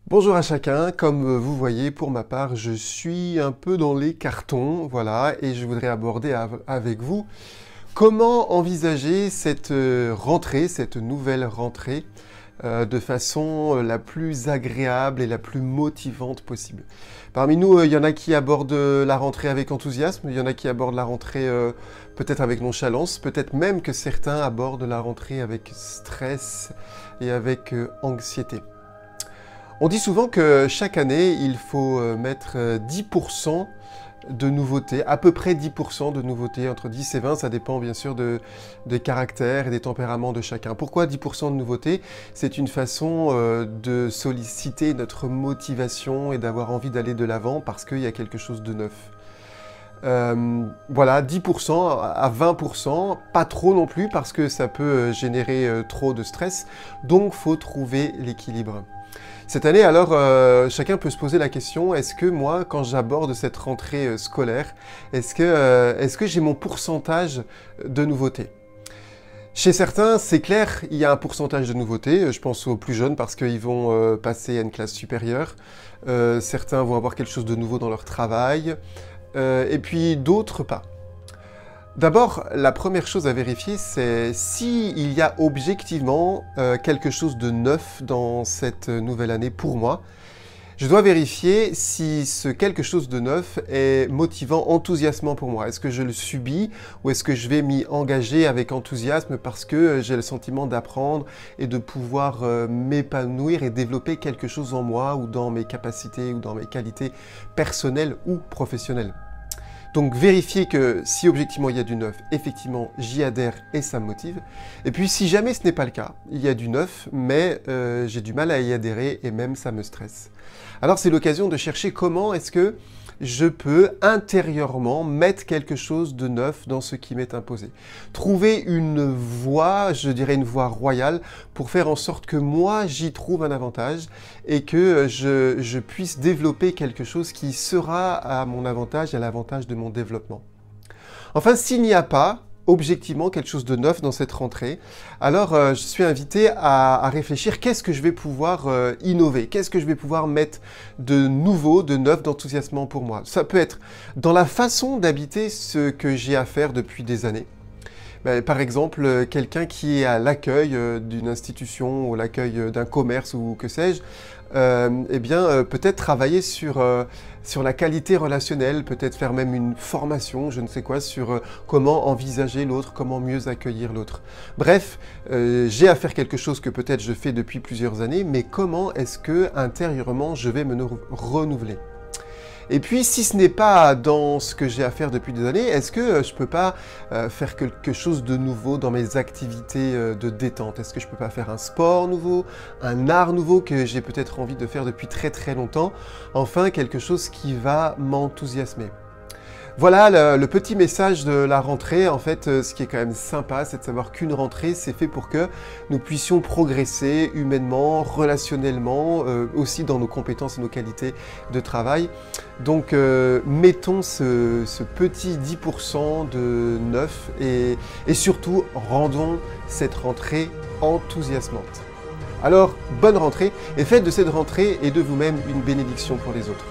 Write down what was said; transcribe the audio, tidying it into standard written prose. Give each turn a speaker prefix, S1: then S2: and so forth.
S1: Bonjour à chacun, comme vous voyez, pour ma part, je suis un peu dans les cartons, voilà, et je voudrais aborder avec vous comment envisager cette rentrée, cette nouvelle rentrée, de façon la plus agréable et la plus motivante possible. Parmi nous, il y en a qui abordent la rentrée avec enthousiasme, il y en a qui abordent la rentrée peut-être avec nonchalance, peut-être même que certains abordent la rentrée avec stress et avec anxiété. On dit souvent que chaque année, il faut mettre 10% de nouveautés, à peu près 10% de nouveautés, entre 10 et 20, ça dépend bien sûr des caractères et des tempéraments de chacun. Pourquoi 10% de nouveautés? C'est une façon de solliciter notre motivation et d'avoir envie d'aller de l'avant parce qu'il y a quelque chose de neuf. Voilà, 10% à 20%, pas trop non plus parce que ça peut générer trop de stress, donc faut trouver l'équilibre. Cette année, alors, chacun peut se poser la question, est-ce que moi, quand j'aborde cette rentrée scolaire, est-ce que j'ai mon pourcentage de nouveautés? Chez certains, c'est clair, il y a un pourcentage de nouveautés. Je pense aux plus jeunes parce qu'ils vont passer à une classe supérieure. Certains vont avoir quelque chose de nouveau dans leur travail. Et puis d'autres pas. D'abord, la première chose à vérifier, c'est s'il y a objectivement quelque chose de neuf dans cette nouvelle année pour moi. Je dois vérifier si ce quelque chose de neuf est motivant, enthousiasmant pour moi. Est-ce que je le subis ou est-ce que je vais m'y engager avec enthousiasme parce que j'ai le sentiment d'apprendre et de pouvoir m'épanouir et développer quelque chose en moi ou dans mes capacités ou dans mes qualités personnelles ou professionnelles. Donc vérifier que si objectivement il y a du neuf, effectivement j'y adhère et ça me motive. Et puis si jamais ce n'est pas le cas, il y a du neuf, mais j'ai du mal à y adhérer et même ça me stresse. Alors c'est l'occasion de chercher comment est-ce que je peux intérieurement mettre quelque chose de neuf dans ce qui m'est imposé. Trouver une voie, je dirais une voie royale, pour faire en sorte que moi j'y trouve un avantage et que je puisse développer quelque chose qui sera à mon avantage et à l'avantage de mon développement. Enfin, s'il n'y a pas objectivement quelque chose de neuf dans cette rentrée, alors je suis invité à réfléchir qu'est-ce que je vais pouvoir innover, qu'est-ce que je vais pouvoir mettre de nouveau, de neuf, d'enthousiasmant pour moi. Ça peut être dans la façon d'habiter ce que j'ai à faire depuis des années. Par exemple, quelqu'un qui est à l'accueil d'une institution ou l'accueil d'un commerce ou que sais-je, peut-être travailler sur la qualité relationnelle, peut-être faire même une formation, je ne sais quoi, sur comment envisager l'autre, comment mieux accueillir l'autre. Bref, j'ai à faire quelque chose que peut-être je fais depuis plusieurs années, mais comment est-ce que intérieurement je vais me renouveler ? Et puis, si ce n'est pas dans ce que j'ai à faire depuis des années, est-ce que je ne peux pas faire quelque chose de nouveau dans mes activités de détente? Est-ce que je ne peux pas faire un sport nouveau, un art nouveau que j'ai peut-être envie de faire depuis très très longtemps? Enfin, quelque chose qui va m'enthousiasmer. Voilà le petit message de la rentrée. En fait, ce qui est quand même sympa, c'est de savoir qu'une rentrée, c'est fait pour que nous puissions progresser humainement, relationnellement, aussi dans nos compétences et nos qualités de travail. Donc, mettons ce petit 10% de neuf et surtout, rendons cette rentrée enthousiasmante. Alors, bonne rentrée et faites de cette rentrée et de vous-même une bénédiction pour les autres.